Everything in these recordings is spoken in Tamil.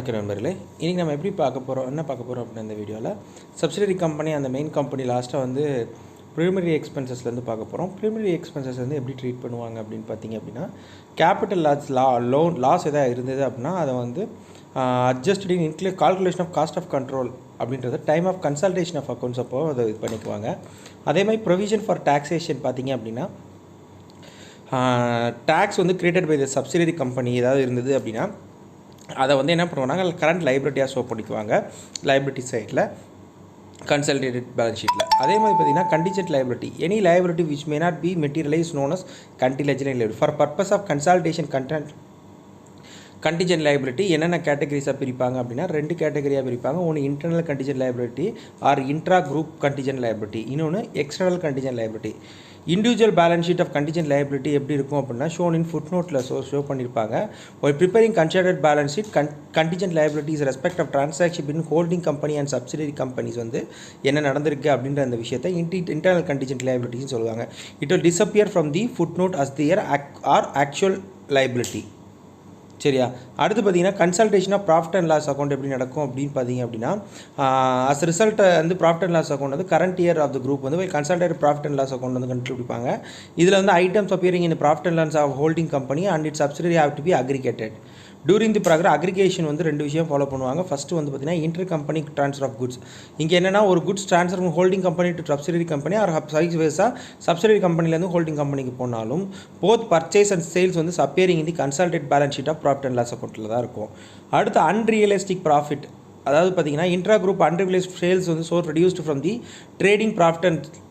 வணக்கம் நண்பர்களே. இன்றைக்கி நம்ம எப்படி என்ன பார்க்க போகிறோம் அப்படின்னா இந்த வீடியோவில் சப்சிடரி கம்பெனி அந்த மெயின் கம்பெனி லாஸ்ட்டாக வந்து ப்ரிலிமினரி எக்ஸ்பென்சஸ்லேருந்து பார்க்க போகிறோம். ப்ரிலிமினரி எக்ஸ்பென்சஸ் வந்து எப்படி ட்ரீட் பண்ணுவாங்க அப்படின்னு பார்த்தீங்க அப்படின்னா, கேபிட்டல் லாஸ் எதாவது இருந்தது அப்படின்னா அதை வந்து adjusted in calculation of cost of control அப்படின்றது time of consolidation of accounts அப்போ அதை இது பண்ணிக்குவாங்க. அதே மாதிரி ப்ரொவிஷன் ஃபார் டாக்ஸேஷன் பார்த்தீங்க அப்படின்னா, டேக்ஸ் வந்து created by the subsidiary company ஏதாவது இருந்தது அப்படின்னா அதை வந்து என்ன பண்ணுவாங்க, கரண்ட் லைபிலிட்டியாக ஷோ பண்ணிக்குவாங்க லைபிலிட்டி சைடில் கன்சல்டேட்டட் பேலன்ஸ் ஷீட்டில். அதே மாதிரி பார்த்தீங்கன்னா contingent liability, any liability which may not be materialise known as contingent liability for purpose of consolidation contingent liability என்னென்ன கேட்டகரிஸாக பிரிப்பாங்க அப்படின்னா 2 கேட்டகரியாக பிரிப்பாங்க. ஒன்று internal contingent liability or intra group contingent liability, இன்னொன்று external contingent liability. Individual balance sheet of contingent liability எப்படி இருக்கும் அப்படின்னா ஷோன் இன் ஃபுட் நோட்டில் ஷோ பண்ணியிருப்பாங்க. ஒரு preparing considered balance sheet contingent liabilities respect of transaction பின் holding company and subsidiary companies வந்து என்ன நடந்திருக்கு அப்படின்ற அந்த விஷயத்தை இன்டர்னல் கண்டிஜென்ட் லைபிலிட்டின்னு சொல்லுவாங்க. It will disappear from the foot note as there are actual liability. சரியா? அடுத்து பார்த்தீங்கன்னா consolidation of profit and loss account எப்படி நடக்கும் அப்படின்னு பார்த்தீங்க அப்படின்னா, அஸ் ரிசல்ட் வந்து ப்ராஃபிட் அண்ட் லாஸ் அக்கௌண்ட் வந்து current year of the group வந்து consolidate profit and loss account வந்து கண்டுபிடிப்பாங்க. இதில் வந்து items appearing in profit and loss of holding company and it subsidiary have to be aggregated. During the progress aggregation வந்து 2 விஷயம் ஃபாலோ பண்ணுவாங்க. ஃபஸ்ட்டு வந்து பார்த்தீங்கன்னா inter company transfer of goods. இங்கே என்னென்னா ஒரு goods transfer from holding company to subsidiary company or vice வேஸாக சப்சிடரி கம்பெனிலேருந்து ஹோல்டிங் கம்பெனிக்கு போனாலும் போத் பர்ச்சேஸ் அண்ட் சேல்ஸ் வந்து appearing in the consolidate balance sheet of profit and loss அக்கௌண்ட்டில் தான் இருக்கும். அடுத்து அன்ரியலிஸ்டிக் ப்ராஃபிட், அதாவது பார்த்தீங்கன்னா இன்ட்ரா குரூப் அன்ரியலைஸ்ட் சேல்ஸ் வந்து so reduced from the trading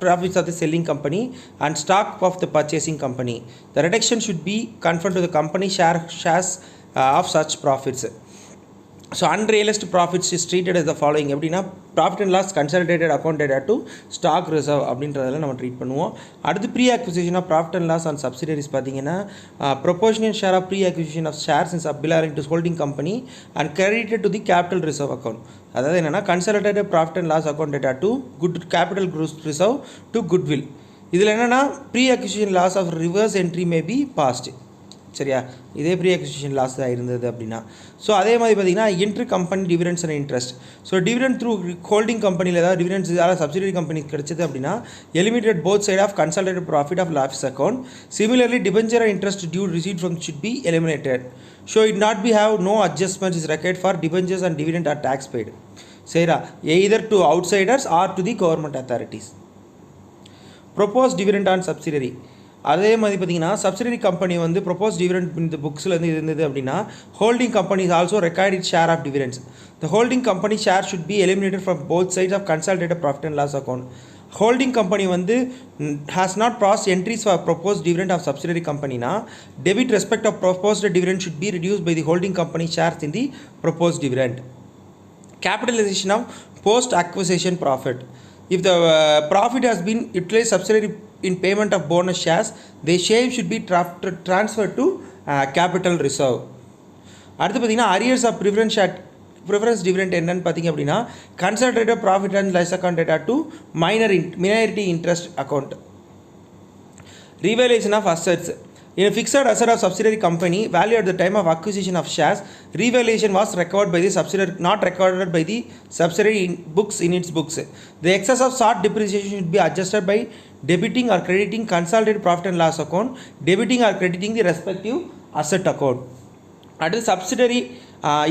profits of the selling company and stock of the purchasing company. The reduction should be conferred to the company shares of such profits. So unrealized profits is treated as the following. எப்படின்னா profit and loss consolidated accounted to stock reserve அப்படின்றதெல்லாம் நம்ம ட்ரீட் பண்ணுவோம். அடுத்து pre acquisition of profit and loss on subsidiaries பார்த்தீங்கன்னா proportional share of pre acquisition of shares in belonging to holding company and credited to the capital reserve account. அதாவது என்னென்னா consolidated profit and loss accounted to capital reserve to goodwill. இதில் என்னென்னா pre acquisition loss of reverse entry may be passed. சரியா? இதே ப்ரீ அக்விசிஷன் லாஸ் தான் இருந்தது அப்படின்னா. ஸோ அதே மாதிரி பார்த்தீங்கன்னா intra company dividends and interest. So dividend through holding கம்பெனியில் ஏதாவது டிவிடெண்ட்ஸ் ஏதாவது சப்சிடரி கம்பெனிக்கு கிடைச்சது அப்படின்னா eliminate both side of consolidated profit of loss account. Similarly debenture interest due receipt from should be eliminated. So it not be have no adjustment is required for debentures and dividend or tax paid. சரியா? Either to outsiders or to the government authorities. Propose dividend on subsidiary. அதே மாதிரி பார்த்தீங்கன்னா சப்சிடரி கம்பெனி வந்து ப்ரொபோஸ் டிவிடெண்ட் இந்த புக்ஸில் வந்து இருந்தது அப்படின்னா holding company is also record it share of dividends. The holding company share should be eliminated from both sides of consolidated profit and loss account. Holding company வந்து has not pass entries for propose dividend of subsidiary கம்பெனினா debit respect of proposed dividend should be reduce by the holding company shares in the propose dividend. Capitalisation of post acquisition profit. If the profit has been utilized subsidiary in payment of bonus shares, the share should be transferred to capital reserve. அடுத்து பார்த்தீங்கன்னா அரியர்ஸ் ஆஃப் ப்ரிஃபரன்ஸ் டிவிடெண்ட் என்னன்னு பார்த்தீங்க அப்படின்னா consolidated profit and loss account data to minority interest account. Revaluation of assets. In a fixed asset of subsidiary company value at the time of acquisition of shares, revaluation was recovered by the subsidiary, not recorded by the subsidiary in its books. The excess of sought depreciation should be adjusted by debiting or crediting consolidated profit and loss account, debiting or crediting the respective asset account. At the subsidiary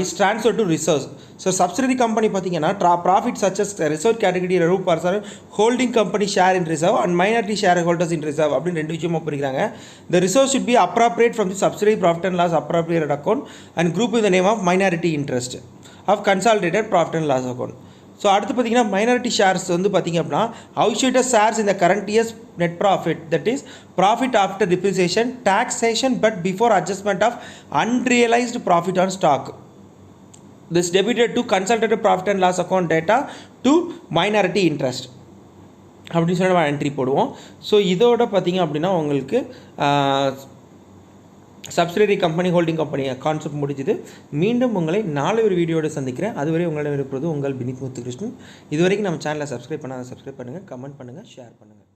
is transferred to reserves. So subsidiary company பார்த்தீங்கன்னா profit such as reserve category reserve person holding company share in reserve and minority shareholders in reserve அப்படின்னு 2 விஷயமா பிரிக்கிறாங்க. The reserve should be appropriate from the subsidiary profit and loss appropriated account and group with the name of minority interest of consolidated profit and loss account. So அடுத்து பார்த்தீங்கன்னா மைனாரிட்டி ஷேர்ஸ் வந்து பார்த்தீங்க அப்படின்னா அவுட்சைடர் ஷேர்ஸ் இந்த current years net profit, that is profit after depreciation taxation but before adjustment of unrealised profit on stock. This debited to consolidated profit and loss account data to minority interest அப்படின்னு சொல்லி நம்ம என்ட்ரி போடுவோம். ஸோ இதோட பார்த்தீங்க அப்படின்னா உங்களுக்கு subsidiary company holding company concept முடிஞ்சுது. மீண்டும் உங்களை நாளை ஒரு வீடியோடு சந்திக்கிறேன். அதுவரை உங்களிடம் இருப்பது உங்கள் வினித் முத்துகிருஷ்ணன். இதுவரைக்கும் நம்ம சேனலை சப்ஸ்கிரைப் பண்ணுங்கள், கமெண்ட் பண்ணுங்கள், ஷேர் பண்ணுங்கள்.